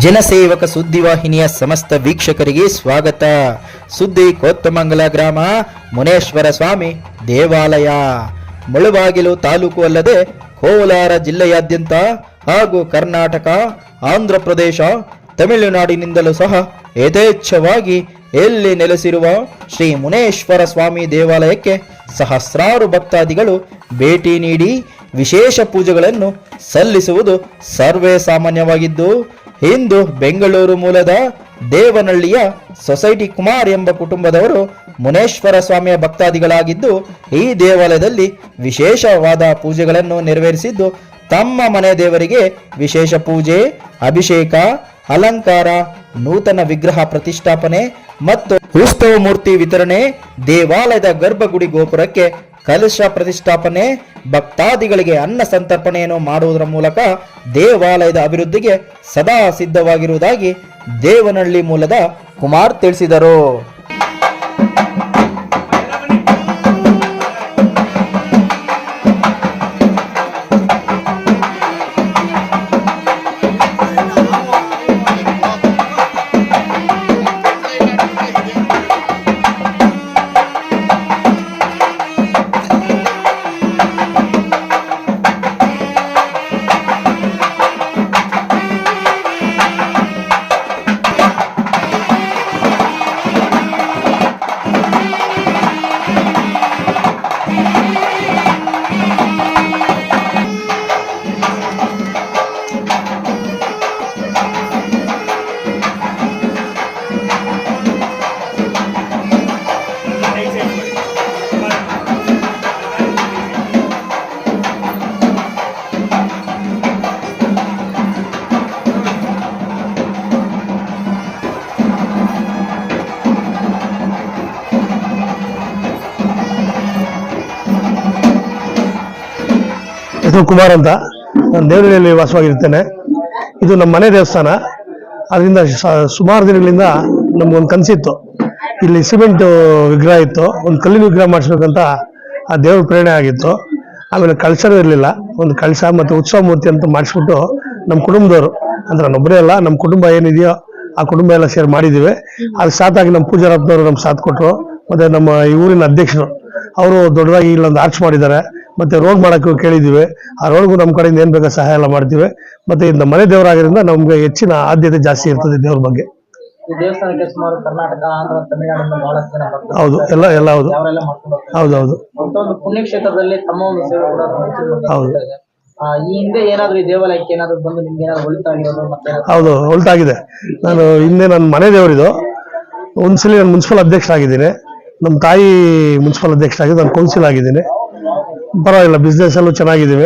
ಜನಸೇವಕ ಸುದ್ದಿವಾಹಿನಿಯ ಸಮಸ್ತ ವೀಕ್ಷಕರಿಗೆ ಸ್ವಾಗತ. ಸುದ್ದಿ ಕೋತ್ತಮಂಗಲ ಗ್ರಾಮ ಮುನೇಶ್ವರ ಸ್ವಾಮಿ ದೇವಾಲಯ ಮುಳುಬಾಗಿಲು ತಾಲೂಕು ಅಲ್ಲದೆ ಕೋಲಾರ ಜಿಲ್ಲೆಯಾದ್ಯಂತ ಹಾಗೂ ಕರ್ನಾಟಕ, ಆಂಧ್ರ ಪ್ರದೇಶ, ತಮಿಳುನಾಡಿನಿಂದಲೂ ಸಹ ಯಥೇಚ್ಛವಾಗಿ ಎಲ್ಲಿ ನೆಲೆಸಿರುವ ಶ್ರೀ ಮುನೇಶ್ವರ ಸ್ವಾಮಿ ದೇವಾಲಯಕ್ಕೆ ಸಹಸ್ರಾರು ಭಕ್ತಾದಿಗಳು ಭೇಟಿ ನೀಡಿ ವಿಶೇಷ ಪೂಜೆಗಳನ್ನು ಸಲ್ಲಿಸುವುದು ಸರ್ವೇ ಸಾಮಾನ್ಯವಾಗಿದ್ದು, ಇಂದು ಬೆಂಗಳೂರು ಮೂಲದ ದೇವನಹಳ್ಳಿಯ ಸೊಸೈಟಿ ಕುಮಾರ್ ಎಂಬ ಕುಟುಂಬದವರು ಮುನೇಶ್ವರ ಸ್ವಾಮಿಯ ಭಕ್ತಾದಿಗಳಾಗಿದ್ದು, ಈ ದೇವಾಲಯದಲ್ಲಿ ವಿಶೇಷವಾದ ಪೂಜೆಗಳನ್ನು ನೆರವೇರಿಸಿದ್ದು, ತಮ್ಮ ಮನೆ ದೇವರಿಗೆ ವಿಶೇಷ ಪೂಜೆ, ಅಭಿಷೇಕ, ಅಲಂಕಾರ, ನೂತನ ವಿಗ್ರಹ ಪ್ರತಿಷ್ಠಾಪನೆ ಮತ್ತು ಉತ್ಸವ ಮೂರ್ತಿ ವಿತರಣೆ, ದೇವಾಲಯದ ಗರ್ಭಗುಡಿ ಗೋಪುರಕ್ಕೆ ಕಲಶ ಪ್ರತಿಷ್ಠಾಪನೆ, ಭಕ್ತಾದಿಗಳಿಗೆ ಅನ್ನ ಸಂತರ್ಪಣೆಯನ್ನು ಮಾಡುವುದರ ಮೂಲಕ ದೇವಾಲಯದ ಅಭಿವೃದ್ಧಿಗೆ ಸದಾ ಸಿದ್ಧವಾಗಿರುವುದಾಗಿ ದೇವನಹಳ್ಳಿ ಮೂಲದ ಕುಮಾರ್ ತಿಳಿಸಿದರು. ಹೆಸರು ಕುಮಾರ್ ಅಂತ, ನಾನು ದೇವನಹಳ್ಳಿಯಲ್ಲಿ ವಾಸವಾಗಿರ್ತೇನೆ. ಇದು ನಮ್ಮ ಮನೆ ದೇವಸ್ಥಾನ. ಅದರಿಂದ ಸುಮಾರು ದಿನಗಳಿಂದ ನಮ್ಗೊಂದು ಕನಸಿತ್ತು, ಇಲ್ಲಿ ಸಿಮೆಂಟ್ ವಿಗ್ರಹ ಇತ್ತು, ಒಂದು ಕಲ್ಲಿನ ವಿಗ್ರಹ ಮಾಡಿಸ್ಬೇಕಂತ ಆ ದೇವ್ರ ಪ್ರೇರಣೆ ಆಗಿತ್ತು. ಆಮೇಲೆ ಕಳಶನೂ ಇರಲಿಲ್ಲ, ಒಂದು ಕಳಶ ಮತ್ತು ಉತ್ಸವ ಮೂರ್ತಿ ಅಂತ ಮಾಡಿಸ್ಬಿಟ್ಟು ನಮ್ಮ ಕುಟುಂಬದವರು, ಅಂದ್ರೆ ನನ್ನೊಬ್ಬರೇ ಅಲ್ಲ, ನಮ್ಮ ಕುಟುಂಬ ಏನಿದೆಯೋ ಆ ಕುಟುಂಬ ಎಲ್ಲ ಸೇರಿ ಮಾಡಿದ್ದೀವಿ. ಅದು ಸಾತಾಗಿ ನಮ್ಮ ಪೂಜಾರಪ್ಪನವರು ನಮ್ಗೆ ಸಾಥ್ ಕೊಟ್ಟರು. ಮತ್ತು ನಮ್ಮ ಈ ಊರಿನ ಅಧ್ಯಕ್ಷರು ಅವರು ದೊಡ್ಡದಾಗಿ ಇಲ್ಲೊಂದು ಆರ್ಚ್ ಮಾಡಿದ್ದಾರೆ. ಮತ್ತೆ ರೋಡ್ ಮಾಡೋಕ್ಕೂ ಕೇಳಿದ್ದೀವಿ. ಆ ರೋಡ್ಗೂ ನಮ್ಮ ಕಡೆಯಿಂದ ಏನು ಬೇಕಾ ಸಹಾಯ ಎಲ್ಲ ಮಾಡ್ತೀವಿ. ಮತ್ತೆ ಇದು ನಮ್ಮ ಮನೆ ದೇವರಾಗಿರೋದ್ರಿಂದ ನಮ್ಗೆ ಹೆಚ್ಚಿನ ಆದ್ಯತೆ ಜಾಸ್ತಿ ಇರ್ತದೆ ದೇವ್ರ ಬಗ್ಗೆ. ದೇವಸ್ಥಾನಕ್ಕೆ ಸುಮಾರು ಕರ್ನಾಟಕ, ಆಂಧ್ರ, ತಮಿಳುನಾಡಿನ ಬಹಳಷ್ಟು ಜನ ಬರ್ತಾರೆ. ಹೌದು, ಎಲ್ಲ ಹೌದು, ಹೌದೌದು. ಮತ್ತೊಂದು ಪುಣ್ಯಕ್ಷೇತ್ರದಲ್ಲಿ ತಮ್ಮ ಒಂದು ಸೇವೆ ಕೂಡ ಹೌದು. ಈ ಹಿಂದೆ ಏನಾದ್ರು ಈ ದೇವಾಲಯಕ್ಕೆ ಏನಾದ್ರು ಬಂದು ನಿಮ್ಗೆ ಏನಾದ್ರು ಒಳಿತಾಗಿರೋದು? ಮತ್ತೆ ಹೌದು, ಒಳಿತಾಗಿದೆ. ನಾನು ಹಿಂದೆ ನನ್ನ ಮನೆ ದೇವರಿದು ಒಂದ್ಸಲಿ ನಾನು ಮುನ್ಸಿಪಲ್ ಅಧ್ಯಕ್ಷರಾಗಿದ್ದೀನಿ. ನಮ್ಮ ತಾಯಿ ಮುನ್ಸಿಪಲ್ ಅಧ್ಯಕ್ಷರಾಗಿದ್ದು, ನಾನು ಕೌನ್ಸಿಲ್ ಆಗಿದ್ದೀನಿ. ಪರವಾಗಿಲ್ಲ, ಬಿಸ್ನೆಸ್ ಅಲ್ಲೂ ಚೆನ್ನಾಗಿದ್ದೀವಿ.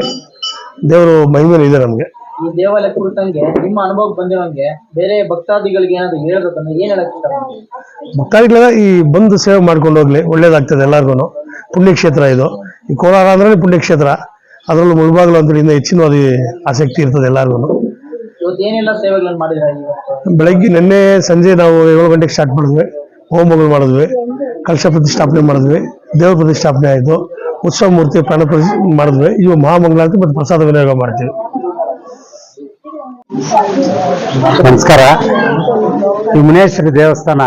ದೇವರು ಮಹಿಮೇಲೆ ಇದೆ ನಮಗೆ. ಈ ದೇವಾಲಯ ಕುರಿತಂಗೆ ನಿಮ್ಮ ಅನುಭವಕ್ಕೆ ಬಂದಿರೋಂಗೆ ಬೇರೆ ಭಕ್ತಾದಿಗಳಿಗೆ ಏನಾದ್ರು ಹೇಳ್ಬೇಕಂದ್ರೆ ಏನ್ ಹೇಳಕ್ ಇಷ್ಟ? ಭಕ್ತಾದಿಗಳೆಲ್ಲ ಈ ಬಂದು ಸೇವೆ ಮಾಡ್ಕೊಂಡು ಹೋಗ್ಲಿ, ಒಳ್ಳೇದಾಗ್ತದೆ ಎಲ್ಲರಿಗೂ. ಪುಣ್ಯಕ್ಷೇತ್ರ ಇದು. ಈ ಕೋಲಾರ ಅಂದ್ರೆ ಪುಣ್ಯಕ್ಷೇತ್ರ, ಅದರಲ್ಲೂ ಮುಳುಬಾಗಿಲು ಅಂತ ಇನ್ನೂ ಹೆಚ್ಚಿನ ಆಸಕ್ತಿ ಇರ್ತದೆ ಎಲ್ಲರಿಗೂ. ಇವತ್ತು ಏನೆಲ್ಲ ಸೇವೆಗಳನ್ನು ಮಾಡಿದ್ರೆ? ಬೆಳಗ್ಗೆ ನಿನ್ನೆ ಸಂಜೆ ನಾವು 7 ಗಂಟೆಗೆ ಸ್ಟಾರ್ಟ್ ಮಾಡಿದ್ವಿ. ಹೋಮಗಳು ಮಾಡಿದ್ವಿ, ಕಲಶ ಪ್ರತಿಷ್ಠಾಪನೆ ಮಾಡಿದ್ವಿ, ದೇವ್ರ ಪ್ರತಿಷ್ಠಾಪನೆ ಆಯಿತು, ಉತ್ಸವ ಮೂರ್ತಿ ಪ್ರಾಣ ಪ್ರತಿಷ್ಠೆ ಮಾಡಿದ್ವಿ. ಇವು ಮಹಾಮಂಗಳಾರತಿ ಮತ್ತು ಪ್ರಸಾದ ವಿನಿಯೋಗ ಮಾಡ್ತೀವಿ. ನಮಸ್ಕಾರ. ಈ ಮುನೇಶ್ವರ ದೇವಸ್ಥಾನ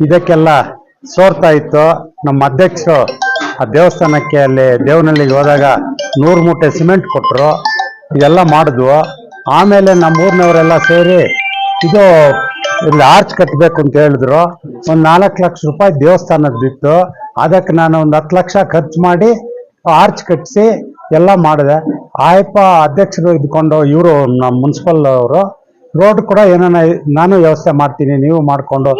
ಇದಕ್ಕೆಲ್ಲ ಸೋರ್ತಾ ಇತ್ತು. ನಮ್ಮ ಅಧ್ಯಕ್ಷರು ಆ ದೇವಸ್ಥಾನಕ್ಕೆ ಅಲ್ಲಿ ದೇವನಹಳ್ಳಿಗೆ ಹೋದಾಗ 100 ಮೂಟೆ ಸಿಮೆಂಟ್ ಕೊಟ್ಟರು. ಇದೆಲ್ಲ ಮಾಡಿದ್ವು. ಆಮೇಲೆ ನಮ್ಮ ಊರಿನವರೆಲ್ಲ ಸೇರಿ ಇದು ಇಲ್ಲಿ ಆರ್ಚ್ ಕಟ್ಟಬೇಕು ಅಂತ ಹೇಳಿದ್ರು. ಒಂದು 4 ಲಕ್ಷ ರೂಪಾಯಿ ದೇವಸ್ಥಾನದ್ದಿತ್ತು. ಅದಕ್ಕೆ ನಾನು ಒಂದು 10 ಲಕ್ಷ ಖರ್ಚು ಮಾಡಿ ಆರ್ಚ್ ಕಟ್ಟಿಸಿ ಎಲ್ಲ ಮಾಡಿದೆ. ಆಯಪ್ಪ ಅಧ್ಯಕ್ಷರು ಇದ್ಕೊಂಡು ಇವರು ನಮ್ಮ ಮುನ್ಸಿಪಲ್ ಅವರು ರೋಡ್ ಕೂಡ ಏನಾನ ನಾನು ವ್ಯವಸ್ಥೆ ಮಾಡ್ತೀನಿ, ನೀವು ಮಾಡಿಕೊಂಡು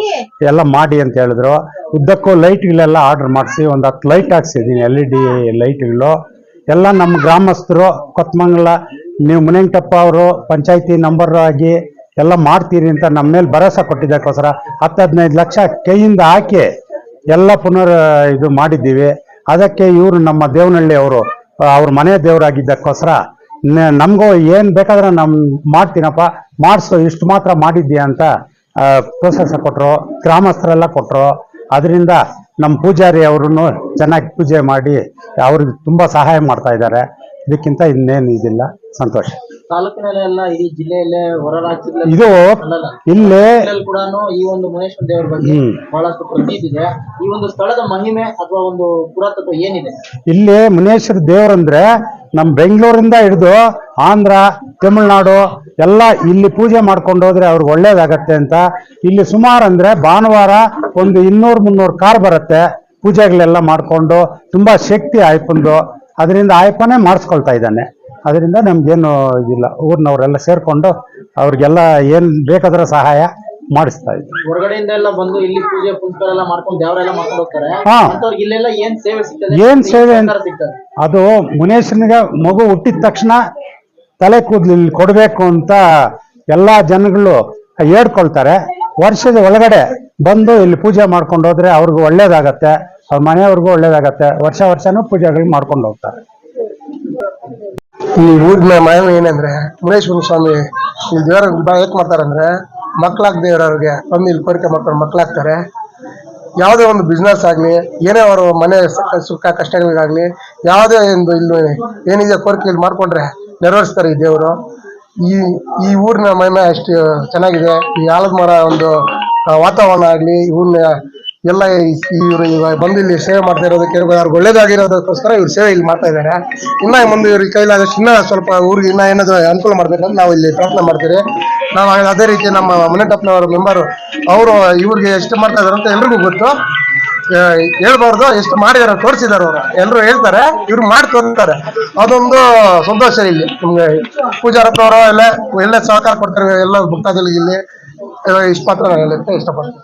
ಎಲ್ಲ ಮಾಡಿ ಅಂತ ಹೇಳಿದ್ರು. ಉದ್ದಕ್ಕೂ ಲೈಟ್ಗಳೆಲ್ಲ ಆರ್ಡರ್ ಮಾಡಿಸಿ ಒಂದು 10 ಲೈಟ್ ಹಾಕ್ಸಿದ್ದೀನಿ, LED ಲೈಟ್ಗಳು ಎಲ್ಲ. ನಮ್ಮ ಗ್ರಾಮಸ್ಥರು ಕೊತ್ತಮಂಗಲ, ನೀವು ಮುನೇಂಟಪ್ಪ ಅವರು ಪಂಚಾಯತಿ ನಂಬರ್ ಆಗಿ ಎಲ್ಲ ಮಾಡ್ತೀರಿ ಅಂತ ನಮ್ಮ ಮೇಲೆ ಭರವಸೆ ಕೊಟ್ಟಿದ್ದಕ್ಕೋಸ್ಕರ 10-15 ಲಕ್ಷ ಕೈಯಿಂದ ಹಾಕಿ ಎಲ್ಲ ಇದು ಮಾಡಿದ್ದೀವಿ. ಅದಕ್ಕೆ ಇವರು ನಮ್ಮ ದೇವನಹಳ್ಳಿ ಅವರು ಅವ್ರ ಮನೆ ದೇವರಾಗಿದ್ದಕ್ಕೋಸ್ಕರ ನಮಗೂ ಏನು ಬೇಕಾದ್ರೆ ಮಾಡ್ತೀನಪ್ಪ, ಮಾಡಿಸು, ಇಷ್ಟು ಮಾತ್ರ ಮಾಡಿದ್ದೀಯ ಅಂತ ಪ್ರೋತ್ಸಾಹ ಕೊಟ್ಟರು. ಗ್ರಾಮಸ್ಥರೆಲ್ಲ ಕೊಟ್ಟರು. ಅದರಿಂದ ನಮ್ಮ ಪೂಜಾರಿ ಅವರು ಚೆನ್ನಾಗಿ ಪೂಜೆ ಮಾಡಿ ಅವ್ರಿಗೆ ತುಂಬ ಸಹಾಯ ಮಾಡ್ತಾ ಇದ್ದಾರೆ. ಇದಕ್ಕಿಂತ ಇನ್ನೇನು ಇದಿಲ್ಲ. ಸಂತೋಷ. ತಾಲೂಕಿನಲ್ಲೆಲ್ಲ ಇಡೀ ಜಿಲ್ಲೆಯಲ್ಲೇ ಹೊರ ರಾಜ್ಯಗಳಲ್ಲಿ ಇದು ಅಲ್ಲಲ್ಲ ಇಲ್ಲಿ ಕೂಡ ಈ ಒಂದು ಮುನೇಶ್ವರ ದೇವರ ಬಗ್ಗೆ ಬಹಳಷ್ಟು ಪ್ರತೀತಿ ಇದೆ. ಈ ಒಂದು ಸ್ಥಳದ ಮಹಿಮೆ ಅಥವಾ ಒಂದು ಪುರಾತತ್ವ ಏನಿದೆ? ಇಲ್ಲಿ ಮುನೇಶ್ವರ ದೇವರಂದ್ರೆ ನಮ್ ಬೆಂಗಳೂರಿಂದ ಹಿಡಿದು ಆಂಧ್ರ, ತಮಿಳ್ನಾಡು ಎಲ್ಲ ಇಲ್ಲಿ ಪೂಜೆ ಮಾಡ್ಕೊಂಡು ಹೋದ್ರೆ ಅವ್ರಿಗೆ ಒಳ್ಳೇದಾಗತ್ತೆ ಅಂತ. ಇಲ್ಲಿ ಸುಮಾರು ಅಂದ್ರೆ ಭಾನುವಾರ ಒಂದು 200-300 ಕಾರ್ ಬರುತ್ತೆ ಪೂಜೆಗಳೆಲ್ಲ ಮಾಡ್ಕೊಂಡು. ತುಂಬಾ ಶಕ್ತಿ ಆಯ್ಪಂದು, ಅದರಿಂದ ಆಯ್ಪನೇ ಮಾಡಿಸ್ಕೊಳ್ತಾ ಇದ್ದಾನೆ. ಅದರಿಂದ ನಮ್ಗೇನು ಇದಿಲ್ಲ, ಊರಿನವರೆಲ್ಲ ಸೇರ್ಕೊಂಡು ಅವ್ರಿಗೆಲ್ಲ ಏನ್ ಬೇಕಾದ್ರೆ ಸಹಾಯ ಮಾಡಿಸ್ತಾ ಇದ್ವಿ. ಹೊರಗಡೆಯಿಂದ ಎಲ್ಲ ಬಂದು ಇಲ್ಲಿ ಪೂಜೆ ಪುನಸ್ಕಾರ ಎಲ್ಲ ಮಾಡ್ಕೊಂಡು ದೇವರೆಲ್ಲ ಮಾಡ್ಕೊಂಡು ಹೋಗ್ತಾರೆ. ಹಾ. ಅಂತವ್ರಿಗೆ ಇಲ್ಲೆಲ್ಲ ಏನ್ ಸೇವೆ ಸಿಗ್ತದೆ? ಏನ್ ಸೇವೆ ಸರ್ಕಾರ ಸಿಗ್ತದೆ? ಅದು ಮುನೇಶ್ವರನಿಗೆ ಮಗು ಹುಟ್ಟಿದ ತಕ್ಷಣ ತಲೆ ಕೂದಲು ಇಲ್ಲಿ ಕೊಡ್ಬೇಕು ಅಂತ ಎಲ್ಲಾ ಜನಗಳು ಹೇಳ್ಕೊಳ್ತಾರೆ. ವರ್ಷದ ಒಳಗಡೆ ಬಂದು ಇಲ್ಲಿ ಪೂಜೆ ಮಾಡ್ಕೊಂಡು ಹೋದ್ರೆ ಅವ್ರಿಗೂ ಒಳ್ಳೇದಾಗತ್ತೆ, ಅವ್ರ ಮನೆಯವ್ರಿಗೂ ಒಳ್ಳೇದಾಗತ್ತೆ. ವರ್ಷನೂ ಪೂಜೆಗಳು ಮಾಡ್ಕೊಂಡು ಹೋಗ್ತಾರೆ. ಈ ಊರಿನ ಮಹಿಮೆ ಏನಂದ್ರೆ, ಮುನೇಶ್ವರ ಸ್ವಾಮಿ ಇಲ್ಲಿ ದೇವರ ಯಾಕೆ ಮಾಡ್ತಾರಂದ್ರೆ, ಮಕ್ಕಳಾಗದೆ ಇರೋರಿಗೆ ಬಂದು ಇಲ್ಲಿ ಕೋರಿಕೆ ಮಾಡ್ಕೊಂಡು ಮಕ್ಕಳಾಗ್ತಾರೆ. ಯಾವುದೇ ಒಂದು ಬಿಸ್ನೆಸ್ ಆಗಲಿ, ಏನೇ ಅವರು ಮನೆ ಸುಖ ಕಷ್ಟಗಳಿಗಾಗಲಿ, ಯಾವುದೇ ಒಂದು ಇಲ್ಲಿ ಏನಿದೆ ಕೋರಿಕೆ ಇಲ್ಲಿ ಮಾಡ್ಕೊಂಡ್ರೆ ನೆರವೇರಿಸ್ತಾರೆ ಈ ದೇವರು. ಈ ಊರಿನ ಮಹಿಮೆ ಅಷ್ಟು ಚೆನ್ನಾಗಿದೆ. ಈ ಆಲದ ಮರ ಒಂದು ವಾತಾವರಣ ಆಗಲಿ, ಊರಿನ ಎಲ್ಲ ಇವರು ಬಂದು ಇಲ್ಲಿ ಸೇವೆ ಮಾಡ್ತಾ ಇರೋದಕ್ಕೆ ಅವ್ರಿಗೆ ಒಳ್ಳೇದಾಗಿರೋದಕ್ಕೋಸ್ಕರ ಇವ್ರು ಸೇವೆ ಇಲ್ಲಿ ಮಾಡ್ತಾ ಇದ್ದಾರೆ. ಇನ್ನ ಮುಂದೆ ಇವ್ರಿಗೆ ಕೈಲಾದಷ್ಟು ಇನ್ನ ಸ್ವಲ್ಪ ಊರಿಗೆ ಇನ್ನ ಏನಾದ್ರು ಅನುಕೂಲ ಮಾಡ್ಬೇಕಂತ ನಾವು ಇಲ್ಲಿ ಪ್ರಾರ್ಥನೆ ಮಾಡ್ತೀವಿ. ನಾವು ಅದೇ ರೀತಿ ನಮ್ಮ ಮುನೇಟಪ್ಪನವರ ಮೆಂಬರು ಅವರು ಇವ್ರಿಗೆ ಎಷ್ಟು ಮಾಡ್ತಾ ಇದಾರೆ ಅಂತ ಎಲ್ರಿಗೂ ಗೊತ್ತು. ಹೇಳ್ಬಾರ್ದು, ಎಷ್ಟು ಮಾಡಿದಾರೆ ತೋರಿಸಿದಾರೆ ಅವರು. ಎಲ್ಲರೂ ಹೇಳ್ತಾರೆ, ಇವ್ರು ಮಾಡಿ ತೋರಿಸ್ತಾರೆ. ಅದೊಂದು ಸಂತೋಷ. ಇಲ್ಲಿ ನಿಮ್ಗೆ ಪೂಜಾರಪ್ಪನವರು ಎಲ್ಲ ಸಹಕಾರ ಕೊಡ್ತಾರೆ ಎಲ್ಲ ಭಕ್ತಾದಿಗಳಿಗೆ. ಇಲ್ಲಿ ಇಷ್ಟು ಮಾತ್ರ ನಾನು ಹೇಳಕ್ಕೆ ಇಷ್ಟಪಡ್ತೀನಿ.